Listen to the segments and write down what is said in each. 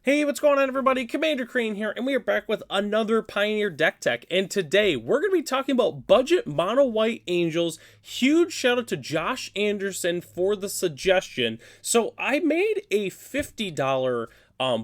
Hey, what's going on, everybody? Commander Crane here, and we are back with another Pioneer deck tech. And today we're going to be talking about budget mono white angels. Huge shout out to Josh Anderson for the suggestion. So I made a $50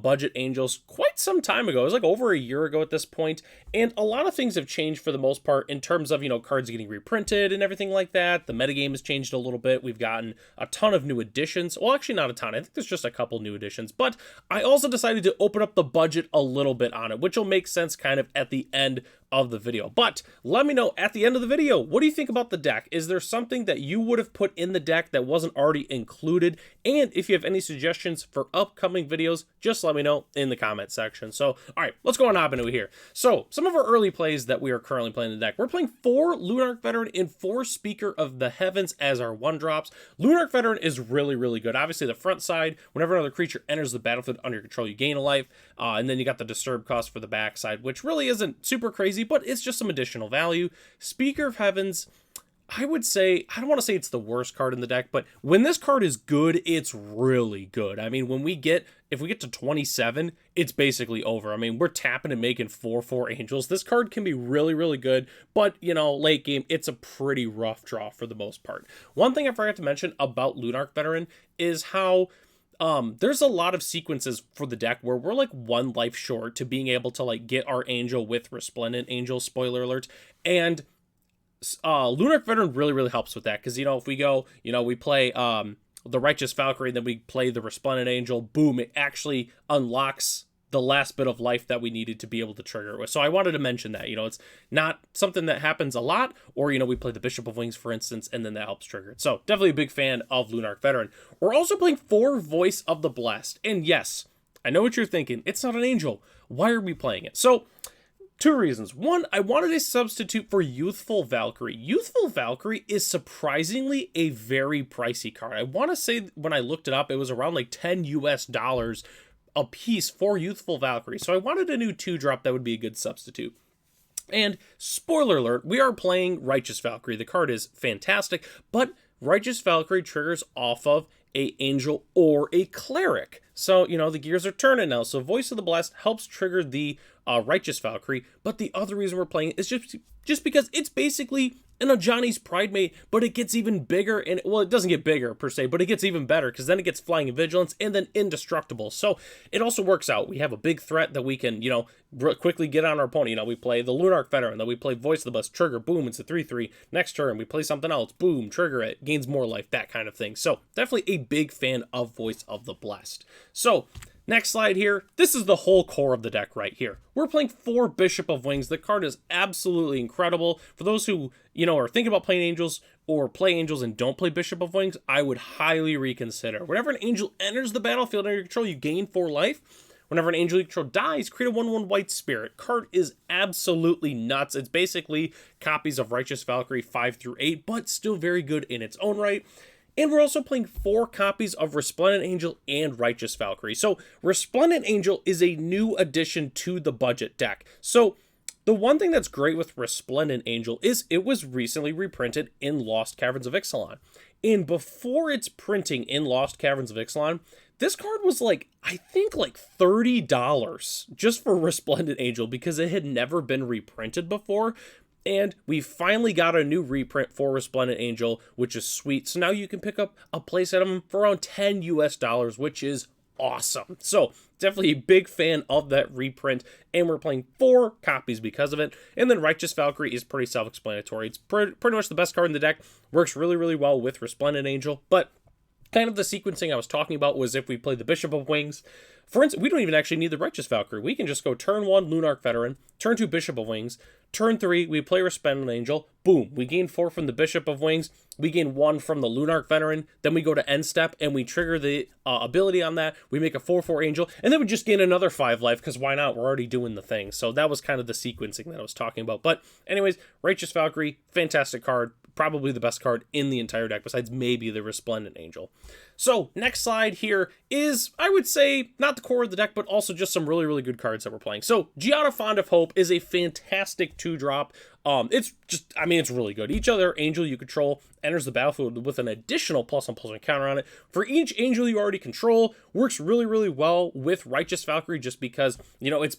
budget angels quite some time ago. It was like over a year ago at this point, and a lot of things have changed for the most part in terms of, cards getting reprinted and everything like that. The metagame has changed a little bit. We've gotten a ton of new additions. Well, actually not a ton. I think there's just a couple new additions, but I also decided to open up the budget a little bit on it, which will make sense kind of at the end of the video. But let me know at the end of the video, what do you think about the deck? Is there something that you would have put in the deck that wasn't already included? And if you have any suggestions for upcoming videos, just let me know in the comment section. So, all right, let's go on up into here. So, some of our early plays that we are currently playing in the deck. We're playing 4 Lunarch Veteran and 4 Speaker of the Heavens as our 1-drops. Lunarch Veteran is really, really good. Obviously, the front side, whenever another creature enters the battlefield under your control, you gain a life. And then you got the disturb cost for the backside, which really isn't super crazy, but it's just some additional value. Speaker of Heavens, I would say, I don't want to say it's the worst card in the deck, but when this card is good, it's really good. I mean, if we get to 27, it's basically over. I mean, we're tapping and making 4/4 angels. This card can be really, really good, but, late game, it's a pretty rough draw for the most part. One thing I forgot to mention about Lunarch Veteran is how there's a lot of sequences for the deck where we're like 1 life short to being able to like get our angel with Resplendent Angel, spoiler alert, and Lunarch Veteran really, really helps with that, because, if we go, we play the Righteous Valkyrie, and then we play the Resplendent Angel, boom, it actually unlocks the last bit of life that we needed to be able to trigger it with. So I wanted to mention that, it's not something that happens a lot, or, we play the Bishop of Wings, for instance, and then that helps trigger it. So definitely a big fan of Lunarch Veteran. We're also playing 4 Voice of the Blessed. And yes, I know what you're thinking. It's not an angel. Why are we playing it? So 2 reasons. One, I wanted a substitute for Youthful Valkyrie. Youthful Valkyrie is surprisingly a very pricey card. I want to say when I looked it up, it was around like $10 US a piece for Youthful Valkyrie. So I wanted a new 2-drop that would be a good substitute. And spoiler alert, we are playing Righteous Valkyrie. The card is fantastic, but Righteous Valkyrie triggers off of a angel or a cleric. So, the gears are turning now. So Voice of the Blessed helps trigger the Righteous Valkyrie, but the other reason we're playing it is just because it's basically an Ajani's Pridemate, but it gets even bigger, and, well, it doesn't get bigger per se, but it gets even better, because then it gets Flying and Vigilance, and then Indestructible. So it also works out. We have a big threat that we can, quickly get on our opponent. We play the Lunarch Veteran, then we play Voice of the Blessed, trigger, boom, it's a 3/3. Next turn, we play something else, boom, trigger it, gains more life, that kind of thing. So definitely a big fan of Voice of the Blessed. So next slide here. This is the whole core of the deck right here. We're playing 4 Bishop of Wings. The card is absolutely incredible. For those who, are thinking about playing angels or play angels and don't play Bishop of Wings, I would highly reconsider. Whenever an angel enters the battlefield under your control, you gain 4 life. Whenever an angel you control dies, create a 1/1 white spirit. Card is absolutely nuts. It's basically copies of Righteous Valkyrie 5 through 8, but still very good in its own right. And we're also playing 4 copies of Resplendent Angel and Righteous Valkyrie. So Resplendent Angel is a new addition to the budget deck. So the one thing that's great with Resplendent Angel is it was recently reprinted in Lost Caverns of Ixalan. And before its printing in Lost Caverns of Ixalan, this card was I think $30 just for Resplendent Angel, because it had never been reprinted before. And we finally got a new reprint for Resplendent Angel, which is sweet. So now you can pick up a playset of them for around $10 US, which is awesome. So definitely a big fan of that reprint. And we're playing 4 copies because of it. And then Righteous Valkyrie is pretty self-explanatory. It's pretty much the best card in the deck. Works really, really well with Resplendent Angel. But kind of the sequencing I was talking about was if we play the Bishop of Wings. For instance, we don't even actually need the Righteous Valkyrie. We can just go turn 1 Lunarch Veteran, turn 2 Bishop of Wings, turn 3 we play Resplendent Angel, boom, we gain 4 from the Bishop of Wings, we gain 1 from the Lunarch Veteran, then we go to end step and we trigger the ability on that, we make a 4/4 Angel, and then we just gain another 5 life, because why not? We're already doing the thing. So that was kind of the sequencing that I was talking about. But anyways, Righteous Valkyrie, fantastic card, probably the best card in the entire deck, besides maybe the Resplendent Angel. So next slide here is, I would say, not the core of the deck, but also just some really, really good cards that we're playing. So Giada, Fond of Hope is a fantastic 2-drop. It's just, I mean, it's really good. Each other angel you control enters the battlefield with an additional +1/+1 counter on it. For each angel you already control, works really, really well with Righteous Valkyrie, just because, you know, it's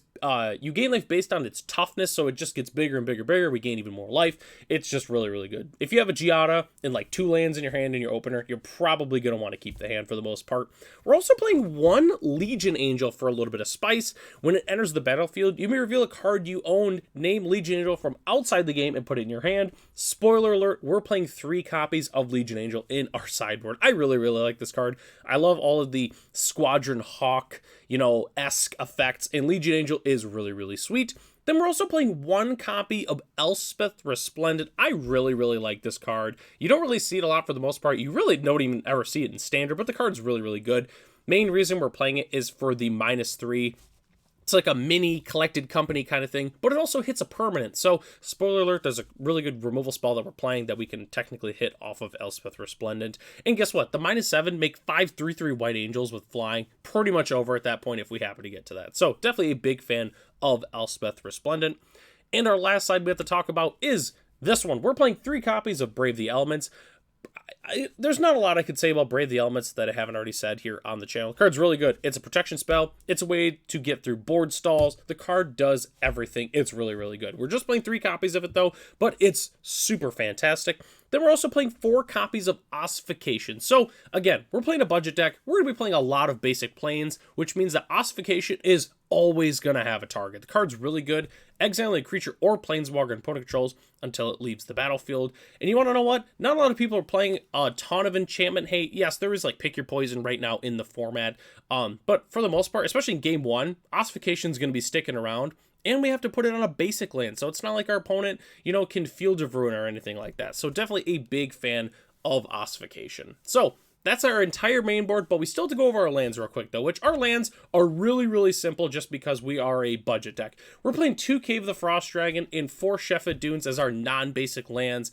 you gain life based on its toughness, so it just gets bigger and bigger and bigger. We gain even more life. It's just really, really good. If you have a Giada and like 2 lands in your hand in your opener, you're probably going to want to keep the hand for the most part. We're also playing 1 Legion Angel for a little bit of spice. When it enters the battlefield, you may reveal a card you owned, name Legion Angel from outside the game, and put it in your hand. Spoiler alert, we're playing 3 copies of Legion Angel in our sideboard. I really, really like this card. I love all of the Squadron Hawk, you know, esque effects, and Legion Angel is really, really sweet. Then we're also playing 1 copy of Elspeth Resplendent. I really, really like this card. You don't really see it a lot for the most part. You really don't even ever see it in standard, but the card's really, really good. Main reason we're playing it is for the -3. It's like a mini collected company kind of thing, but it also hits a permanent. So, spoiler alert, there's a really good removal spell that we're playing that we can technically hit off of Elspeth Resplendent. And guess what? The -7 make 5 3/3 white angels with flying. Pretty much over at that point if we happen to get to that. So, definitely a big fan of Elspeth Resplendent. And our last side we have to talk about is this one. We're playing 3 copies of Brave the Elements. There's not a lot I could say about Brave the Elements that I haven't already said here on the channel. The card's really good. It's a protection spell. It's a way to get through board stalls. The card does everything. It's really, really good. We're just playing 3 copies of it, though, but it's super fantastic. Then we're also playing 4 copies of Ossification. So, again, we're playing a budget deck. We're going to be playing a lot of basic planes, which means that Ossification is always going to have a target. The card's really good. Exiling a creature or planeswalker and opponent controls until it leaves the battlefield. And you want to know what? Not a lot of people are playing a ton of enchantment hate. Yes, there is like Pick Your Poison right now in the format. But for the most part, especially in game 1, Ossification is going to be sticking around. And we have to put it on a basic land, so it's not like our opponent, you know, can Field of Ruin or anything like that. So definitely a big fan of Ossification. So that's our entire main board, but we still have to go over our lands real quick, though, which our lands are really, really simple just because we are a budget deck. We're playing 2 Cave of the Frost Dragon and 4 Sheffield Dunes as our non-basic lands.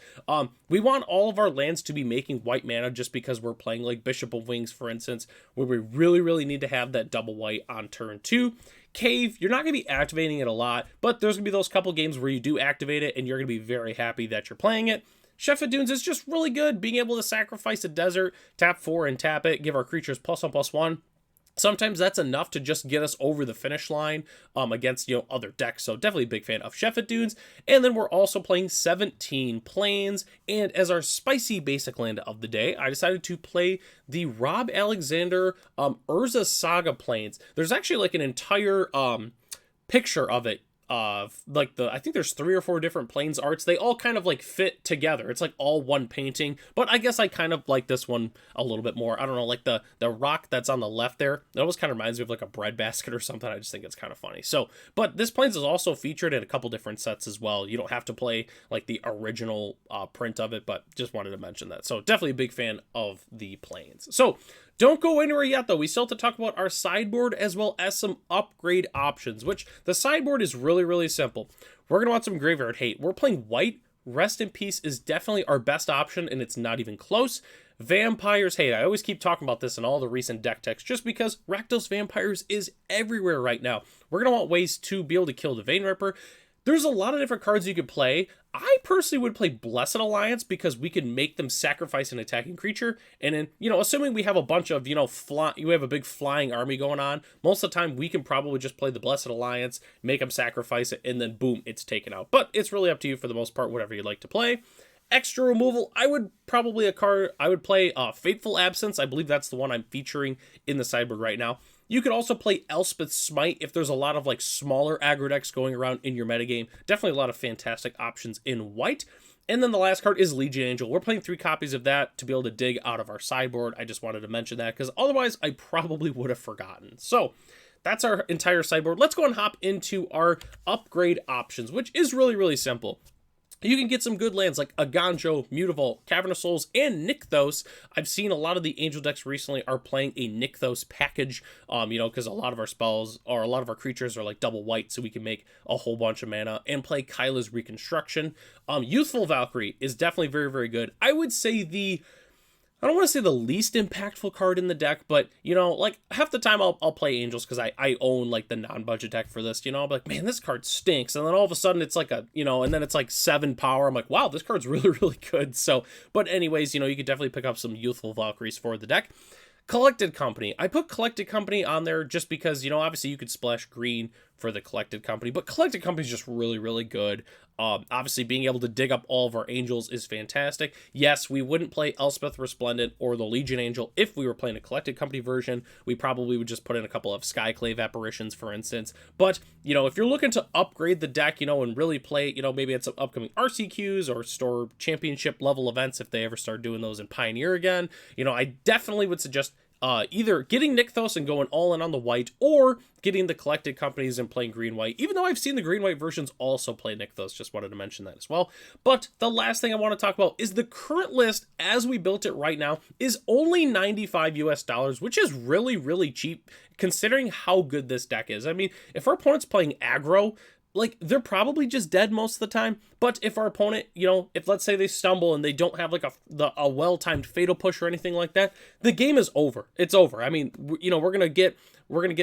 We want all of our lands to be making white mana just because we're playing like Bishop of Wings, for instance, where we really, really need to have that double white on turn 2. Cave, you're not going to be activating it a lot, but there's going to be those couple games where you do activate it and you're going to be very happy that you're playing it. Sheffield Dunes is just really good, being able to sacrifice a desert, tap 4 and tap it, give our creatures +1/+1. Sometimes that's enough to just get us over the finish line against, you know, other decks. So definitely a big fan of Sheffield Dunes. And then we're also playing 17 planes. And as our spicy basic land of the day, I decided to play the Rob Alexander Urza Saga planes. There's actually like an entire picture of it. Like I think there's 3 or 4 different planes arts. They all kind of like fit together. It's like all one painting, but I guess I kind of like this one a little bit more. I don't know, like the rock that's on the left there, that almost kind of reminds me of like a breadbasket or something. I just think it's kind of funny. So, but this planes is also featured in a couple different sets as well. You don't have to play like the original print of it, but just wanted to mention that. So definitely a big fan of the planes. So don't go anywhere yet, though. We still have to talk about our sideboard as well as some upgrade options, which the sideboard is really, really simple. We're going to want some Graveyard Hate. We're playing white. Rest in Peace is definitely our best option, and it's not even close. Vampires Hate. I always keep talking about this in all the recent deck techs just because Rakdos Vampires is everywhere right now. We're going to want ways to be able to kill the Vein Ripper. There's a lot of different cards you could play. I personally would play Blessed Alliance because we can make them sacrifice an attacking creature. And then, you know, assuming we have a bunch of, you know, you have a big flying army going on, most of the time we can probably just play the Blessed Alliance, make them sacrifice it, and then boom, it's taken out. But it's really up to you for the most part, whatever you'd like to play. Extra removal, I would play Fateful Absence. I believe that's the one I'm featuring in the sideboard right now. You could also play Elspeth's Smite if there's a lot of like smaller aggro decks going around in your metagame. Definitely a lot of fantastic options in white. And then the last card is Legion Angel. We're playing 3 copies of that to be able to dig out of our sideboard. I just wanted to mention that because otherwise I probably would have forgotten. So that's our entire sideboard. Let's go and hop into our upgrade options, which is really, really simple. You can get some good lands like Aganjo, Mutavault, Cavern of Souls, and Nykthos. I've seen a lot of the Angel decks recently are playing a Nykthos package, you know, because a lot of our spells or a lot of our creatures are like double white, so we can make a whole bunch of mana and play Kyla's Reconstruction. Youthful Valkyrie is definitely very, very good. I would say the I don't want to say the least impactful card in the deck, but, you know, like, half the time I'll play Angels because I own, like, the non-budget deck for this, you know? I'll be like, man, this card stinks. And then all of a sudden it's like a, you know, and then it's like 7 power. I'm like, wow, this card's really, really good. So, but anyways, you know, you could definitely pick up some Youthful Valkyries for the deck. Collected Company. I put Collected Company on there just because, you know, obviously you could splash green for the Collected Company, but Collected Company is just really, really good. Obviously, being able to dig up all of our Angels is fantastic. Yes, we wouldn't play Elspeth Resplendent or the Legion Angel if we were playing a Collected Company version. We probably would just put in a couple of Skyclave Apparitions, for instance. But, you know, if you're looking to upgrade the deck, you know, and really play, you know, maybe it's some upcoming RCQs or store championship level events if they ever start doing those in Pioneer again, you know, I definitely would suggest either getting Nykthos and going all in on the white, or getting the Collected Companies and playing green-white, even though I've seen the green-white versions also play Nykthos. Just wanted to mention that as well. But the last thing I want to talk about is the current list, as we built it right now, is only $95 US, which is really, really cheap, considering how good this deck is. I mean, if our opponent's playing aggro, like, they're probably just dead most of the time. But if our opponent, you know, if let's say they stumble and they don't have like a well-timed fatal push or anything like that, the game is over. It's over. I mean, you know, we're gonna get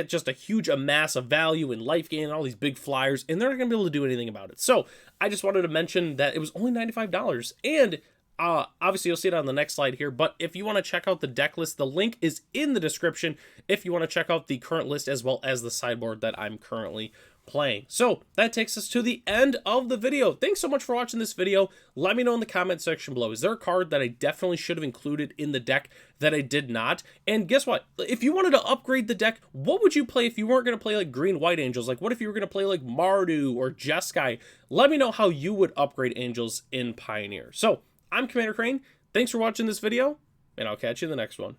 just a huge amass of value and life gain and all these big flyers, and they're not gonna be able to do anything about it. So I just wanted to mention that it was only $95, and obviously you'll see it on the next slide here, but if you want to check out the deck list, the link is in the description if you want to check out the current list as well as the sideboard that I'm currently playing. So that takes us to the end of the video. Thanks so much for watching this video. Let me know in the comment section below. Is there a card that I definitely should have included in the deck that I did not? And guess what? If you wanted to upgrade the deck, what would you play if you weren't going to play like green-white Angels? Like, what if you were going to play like Mardu or Jeskai? Let me know how you would upgrade Angels in Pioneer. So I'm Commander Crane. Thanks for watching this video, and I'll catch you in the next one.